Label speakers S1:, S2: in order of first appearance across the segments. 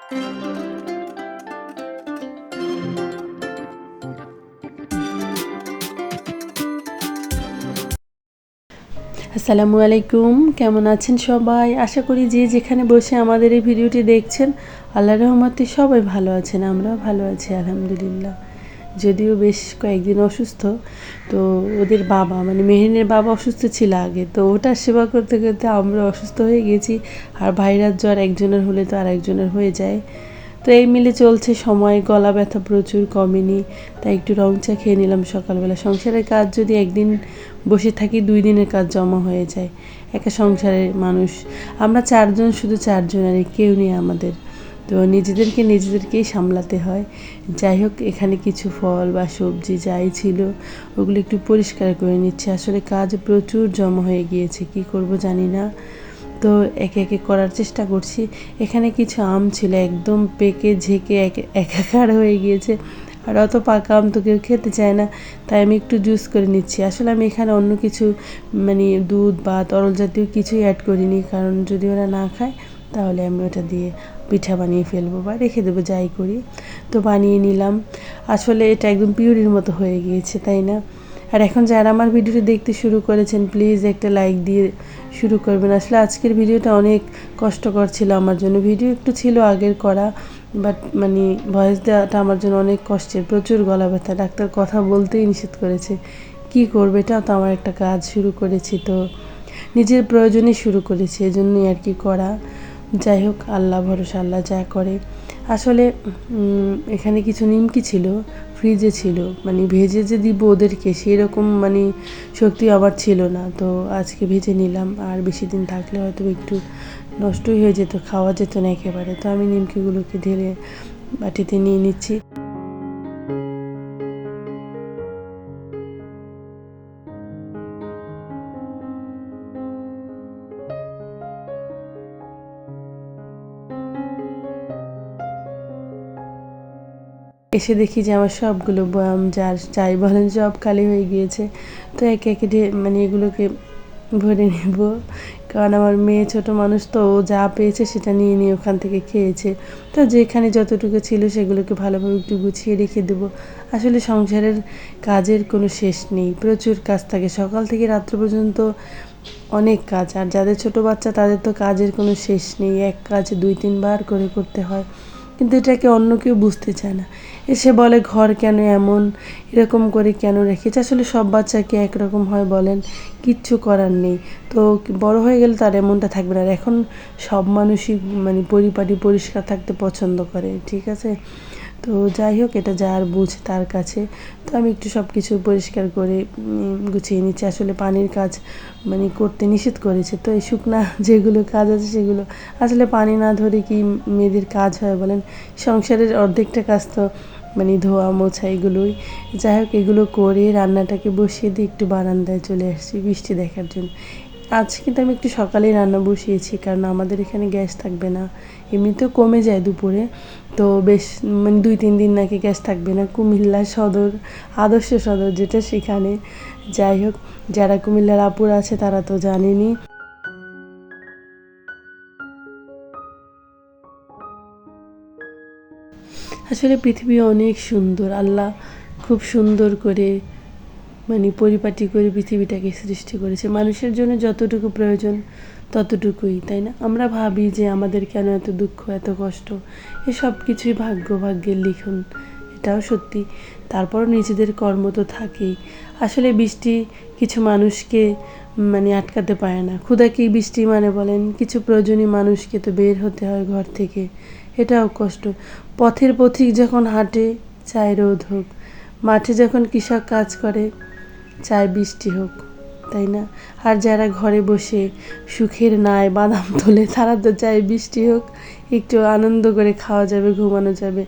S1: আসসালামু আলাইকুম, কেমন আছেন সবাই? আশা করি যে যেখানে বসে আমাদের এই ভিডিওটি দেখছেন আল্লাহর রহমতে সবাই ভালো আছেন। আমরাও ভালো আছি আলহামদুলিল্লাহ। যদিও বেশ কয়েকদিন অসুস্থ, তো ওদের বাবা মানে মেহরিনের বাবা অসুস্থ ছিল আগে, তো ওটার সেবা করতে করতে আমরা অসুস্থ হয়ে গেছি। আর ভাইরাস জ্বর একজনের হলে তো আর একজনের হয়ে যায়। তো এই মিলে চলছে সময়, গলা ব্যথা প্রচুর কমেনি, তাই একটু রং চা খেয়ে নিলাম সকালবেলা। সংসারের কাজ যদি একদিন বসে থাকি 2 দিনের কাজ জমা হয়ে যায়। একা সংসারের মানুষ আমরা 4 জন, শুধু 4 জন, আর কেউ নেই আমাদের। তো নিজেদেরকেই সামলাতে হয়। যাই হোক, এখানে কিছু ফল বা সবজি যাই ছিল ওগুলো একটু পরিষ্কার করে নিচ্ছে। আসলে কাজ প্রচুর জমা হয়ে গিয়েছে, কি করব জানি না। তো একে একে করার চেষ্টা করছি। এখানে কিছু আম ছিল, একদম পেকে ঝেঁকে একাকার হয়ে গিয়েছে। আর অত পাকা আম তো কেউ খেতে চায় না, তাই আমি একটু জুস করে নিচ্ছি। আসলে আমি এখানে অন্য কিছু মানে দুধ বা তরল জাতীয় কিছুই অ্যাড করিনি, কারণ যদি ওরা না খায় তাহলে আমি ওটা দিয়ে পিঠা বানিয়ে ফেলবো বা রেখে দেবো, যাই করি। তো বানিয়ে নিলাম। আসলে এটা একদম পিউরির মতো হয়ে গিয়েছে, তাই না? আর এখন যারা আমার ভিডিওটি দেখতে শুরু করেছেন প্লিজ একটা লাইক দিয়ে শুরু করবেন। আসলে আজকের ভিডিওটা অনেক কষ্টকর ছিল আমার জন্য। ভিডিও একটু ছিল আগের করা, বাট মানে ভয়েস দেওয়াটা আমার জন্য অনেক কষ্টের। প্রচুর গলা ব্যথা, ডাক্তার কথা বলতেই নিষেধ করেছে। কি করবে, এটাও তো আমার একটা কাজ শুরু করেছি, তো নিজের প্রয়োজনে শুরু করেছি, এজন্যই আর কি করা। যাই হোক, আল্লাহ ভরসা, আল্লাহ যা করে। আসলে এখানে কিছু নিমকি ছিল, ফ্রিজে ছিল, মানে ভেজে যে দিব ওদেরকে সেই রকম মানে শক্তি আবার ছিল না। তো আজকে ভেজে নিলাম, আর বেশি দিন থাকলে হয়তো একটু নষ্টই হয়ে যেত, খাওয়া যেত না একেবারে। তো আমি নিমকিগুলোকে ঢেলে বাটিতে নিয়ে নিচ্ছি। এসে দেখি যে আমার সবগুলো বয়াম যার চাই বলেন সব খালি হয়ে গিয়েছে। তো একে একে মানে এগুলোকে ভরে নেব, কারণ আমার মেয়ে ছোট মানুষ, তো ও যা পেয়েছে সেটা নিয়ে নিয়ে ওখান থেকে খেয়েছে। তো যেখানে যতটুকু ছিল সেগুলোকে ভালোভাবে একটু গুছিয়ে রেখে দেবো। আসলে সংসারের কাজের কোনো শেষ নেই, প্রচুর কাজ থাকে সকাল থেকে রাত্র পর্যন্ত, অনেক কাজ। আর যাদের ছোট বাচ্চা তাদের তো কাজের কোনো শেষ নেই, এক কাজ 2-3 বার করে করতে হয়। কিন্তু এটাকে অন্য কেউ বুঝতে চায় না। এসে বলে ঘর কেন এমন, এরকম করে কেন রেখেছে। আসলে সব বাচ্চাকে একরকম হয় বলেন, কিচ্ছু করার নেই। তো বড় হয়ে গেলে তার এমনটা থাকবে না। আর এখন সব মানুষই মানে পরিপাটি পরিষ্কার থাকতে পছন্দ করে, ঠিক আছে? তো যাই হোক, এটা যার বুঝ তার কাছে। তো আমি একটু সব কিছু পরিষ্কার করে গুছিয়ে নিচ্ছি। আসলে পানির কাজ মানে করতে নিষেধ করেছে, তো এই শুকনা যেগুলো কাজ আছে সেগুলো আসলে পানি না ধরে কি মেয়েদের কাজ হয় বলেন? সংসারের অর্ধেকটা কাজ তো মানে ধোয়া মোছা এগুলোই। যাই হোক, এগুলো করে রান্নাটাকে বসিয়ে দিয়ে একটু বারান্দায় চলে আসছি বৃষ্টি দেখার জন্য। আজ কিন্তু আমি একটু সকালেই রান্না বসিয়েছি, কারণ আমাদের এখানে গ্যাস থাকবে না, এমনিতেও কমে যায় দুপুরে। তো বেশ মানে 2-3 দিন নাকি গ্যাস থাকবে না। কুমিল্লা সদর, আদর্শ সদর যেটা, সেখানে। যাই হোক, যারা কুমিল্লার আপুরা আছে তারা তো জানেনই। আসলে পৃথিবী অনেক সুন্দর, আল্লাহ খুব সুন্দর করে মানে পরিপাটি করে পৃথিবীটাকে সৃষ্টি করেছে। মানুষের জন্য যতটুকু প্রয়োজন ততটুকুই, তাই না? আমরা ভাবি যে আমাদের কেন এত দুঃখ, এত কষ্ট, এসব কিছুই ভাগ্যের লিখন, এটাও সত্যি। তারপরও নিজেদের কর্ম তো থাকেই। আসলে বৃষ্টি কিছু মানুষকে মানে আটকাতে পারে না। ক্ষুধাকেই বৃষ্টি মানে বলেন, কিছু প্রয়োজনীয় মানুষকে তো বের হতে হয় ঘর থেকে, এটাও কষ্ট। পথের পথিক যখন হাঁটে চায় রোদ হোক, মাঠে যখন কৃষক কাজ করে চায় বৃষ্টি হোক, তাই না? আর যারা ঘরে বসে সুখের নায় বাদাম তোলে তারা তো চায় বৃষ্টি হোক, একটু আনন্দ করে খাওয়া যাবে, ঘুমানো যাবে।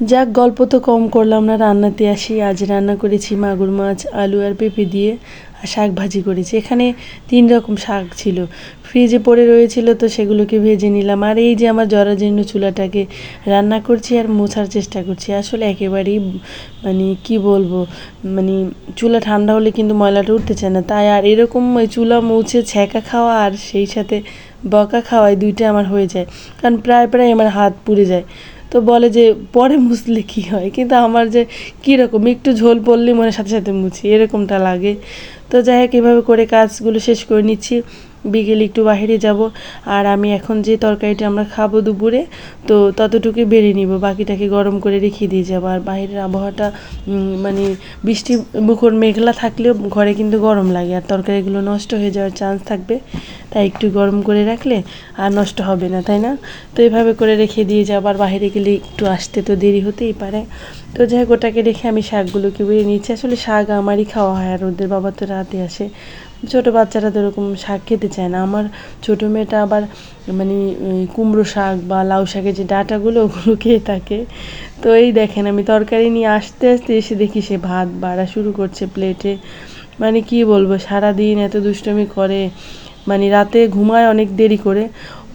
S1: যাক, গল্প তো কম করলাম না, রান্নাতে আসি। আজ রান্না করেছি মাগুর মাছ, আলু আর পেঁপে দিয়ে, আর শাক ভাজি করেছি। এখানে 3 রকম শাক ছিল, ফ্রিজে পড়ে রয়েছিল, তো সেগুলোকে ভেজে নিলাম। আর এই যে আমার জরাজীর্ণ চুলাটাকে রান্না করছি আর মোছার চেষ্টা করছি। আসলে একেবারেই মানে কি বলবো, মানে চুলা ঠান্ডা হলে কিন্তু ময়লাটা উঠতে চায় না, তাই আর এরকম ওই চুলা মুছে ছ্যাঁকা খাওয়া আর সেই সাথে বকা খাওয়াই, দুইটা আমার হয়ে যায়, কারণ প্রায় প্রায় আমার হাত পুড়ে যায়। তো বলে যে পরে মুছলে কী হয়, কিন্তু আমার যে কীরকম একটু ঝোল পড়লে মনে সাথে সাথে মুছি এরকমটা লাগে। তো যাই হোক এভাবে করে কাজগুলো শেষ করে নিচ্ছি, বিকেলে একটু বাইরে যাব। আর আমি এখন যে তরকারিটা আমরা খাবো দুপুরে, তো ততটুকুই বেড়ে নিব, বাকিটাকে গরম করে রেখে দিয়ে যাবো। আর বাইরের আবহাওয়াটা মানে বৃষ্টি মুখর মেঘলা থাকলেও ঘরে কিন্তু গরম লাগে, আর তরকারিগুলো নষ্ট হয়ে যাওয়ার চান্স থাকবে, তাই একটু গরম করে রাখলে আর নষ্ট হবে না, তাই না? তো এইভাবে করে রেখে দিয়ে যাবো, আর বাইরে গেলে একটু আসতে তো দেরি হতেই পারে। তো যাই হোক ওটাকে রেখে আমি শাকগুলোকে বেড়ে নিচ্ছি। আসলে শাক আমারই খাওয়া হয়, আর ওদের বাবা তো রাতে আসে। ছোটো বাচ্চারা তো এরকম শাক খেতে চায় না। আমার ছোটো মেয়েটা আবার মানে কুমড়ো শাক বা লাউ শাকের যে ডাঁটাগুলো ওগুলো খেয়ে থাকে। তো এই দেখেন আমি তরকারি নিয়ে আসতে আসতে এসে দেখি সে ভাত বাড়া শুরু করছে প্লেটে। মানে কি বলবো, সারাদিন এত দুষ্টুমি করে, মানে রাতে ঘুমায় অনেক দেরি করে,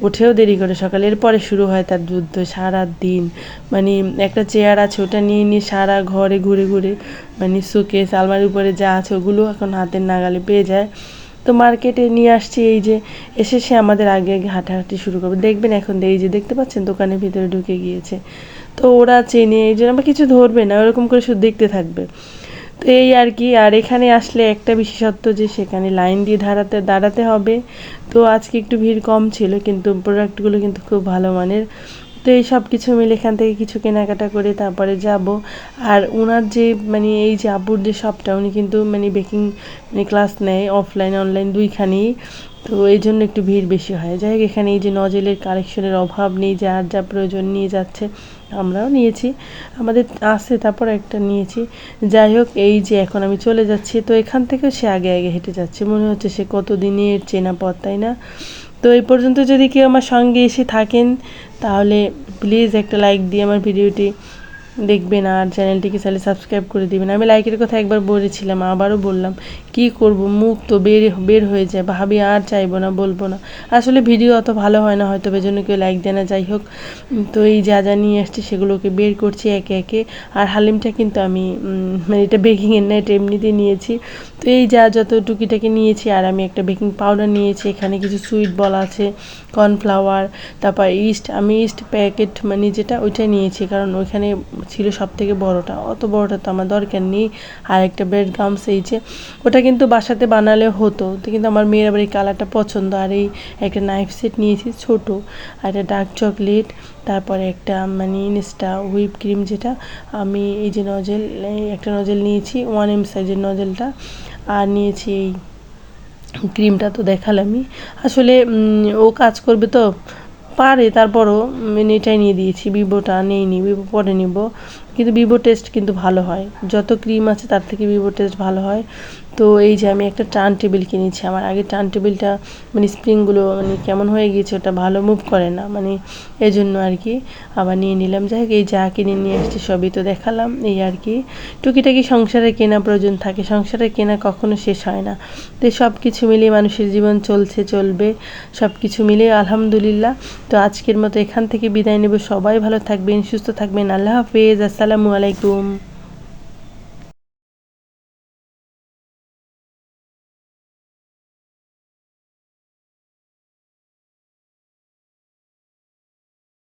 S1: ওঠেও দেরি করে সকালে, এরপরে শুরু হয় তার যুদ্ধ সারা দিন। মানে একটা চেয়ার আছে, ওটা নিয়ে নিয়ে সারা ঘরে ঘুরে ঘুরে, মানে শোকেস আলমারির উপরে যা আছে ওগুলো এখন হাতের নাগালে পেয়ে যায়। তো মার্কেটে নিয়ে আসছি, এই যে এসে সে আমাদের আগে আগে হাঁটাহাঁটি শুরু করবে, দেখবেন এখন এই যে দেখতে পাচ্ছেন দোকানের ভিতরে ঢুকে গিয়েছে। তো ওরা চেনে, এই জন্য আমার কিছু ধরবে না, ওরকম করে শুধু দেখতে থাকবে। তো এই আর কি। আর এখানে আসলে একটা বিশেষত্ব যে সেখানে লাইন দিয়ে দাঁড়াতে হবে। তো আজকে একটু ভিড় কম ছিল, কিন্তু প্রোডাক্টগুলো কিন্তু খুব ভালো মানের। তো এই সব কিছু মিলে এখান থেকে কিছু কেনাকাটা করে তারপরে যাব। আর ওনার যে মানে এই যে আব্বুর যে শপটা, উনি কিন্তু মানে বেকিং মানে ক্লাস নেয় অফলাইন অনলাইন দুইখানেই। তো এই জন্য একটু ভিড় বেশি হয়। যাই হোক এখানে এই যে নজেলের কালেকশনের অভাব নেই, যার যা প্রয়োজন নিয়ে যাচ্ছে, আমরাও নিয়েছি, আমাদের আছে, তারপর একটা নিয়েছি। যাই হোক এই যে এখন আমি চলে যাচ্ছি, তো এখান থেকেও সে আগে আগে হেঁটে যাচ্ছে, মনে হচ্ছে সে কত দিনের চেনা পথ, তাই না? তো এই পর্যন্ত যদি কেউ আমার সঙ্গে এসে থাকেন, তাহলে প্লিজ একটা লাইক দিয়ে আমার ভিডিওটি দেখবেন, আর চ্যানেলটিকে চাইলে সাবস্ক্রাইব করে দিবেন। আমি লাইকের কথা একবার বলেছিলাম, আবারও বললাম, কি করব, মুখ তো বের হয়ে যায়, ভাবি আর চাইবো না, বলবো না। আসলে ভিডিও অত ভালো হয় না হয়তো, বেজন্য কেউ লাইক দেয় না। যাই হোক, তো এই যা যা নিয়ে আসছি সেগুলোকে বের করছি একে একে। আর হালিমটা কিন্তু আমি মানে এটা বেকিংয়ের না, এটা এমনিতেই নিয়েছি। তো এই যা যত টুকিটাকে নিয়েছি, আর আমি একটা বেকিং পাউডার নিয়েছি, এখানে কিছু সুইট বল আছে, কর্নফ্লাওয়ার, তারপর ইস্ট, আমি ইস্ট প্যাকেট মানে যেটা ওইটাই নিয়েছি, কারণ ওইখানে ছিল সব থেকে বড়োটা, অত বড়োটা তো আমার দরকার নেই। আর একটা ব্রেড গামস, এই যে ওটা কিন্তু বাসাতে বানালে হতো, তো কিন্তু আমার মেয়ের আবার এই কালারটা পছন্দ। আর এই একটা নাইফ সেট নিয়েছি ছোটো, আর একটা ডার্ক চকলেট, তারপরে একটা মানে ইনস্টা হুইপ ক্রিম, যেটা আমি এই যে নজেল, একটা নজেল নিয়েছি 1M সাইজের নজেলটা, আর নিয়েছি এই ক্রিমটা তো দেখালামই। আসলে ও কাজ করবে তো পারে, তারপরও মানে এটাই নিয়ে দিয়েছি, ভিভোটা নেইনি, ভিভো পরে নিব। কিন্তু ভিভো টেস্ট কিন্তু ভালো হয়, যত ক্রিম আছে তার থেকে ভিভো টেস্ট ভালো হয়। তো এই যে আমি একটা টার্ন টেবিল কিনেছি, আমার আগে টার্ন টেবিলটা মানে স্প্রিংগুলো মানে কেমন হয়ে গিয়েছে, ওটা ভালো মুভ করে না, মানে এই জন্য আর কি আবার নিয়ে নিলাম। যাই হোক এই যা কিনে নিয়ে আসছি সবই তো দেখালাম, এই আর কি। টুকিটাকি সংসারে কেনা প্রয়োজন থাকে, সংসারে কেনা কখনো শেষ হয় না। তো সব কিছু মিলিয়ে মানুষের জীবন চলবে, সব কিছু মিলিয়ে আলহামদুলিল্লাহ। তো আজকের মতো এখান থেকে বিদায় নেব, সবাই ভালো থাকবেন, সুস্থ থাকবেন, আল্লাহ হাফেজ, আসসালামু আলাইকুম।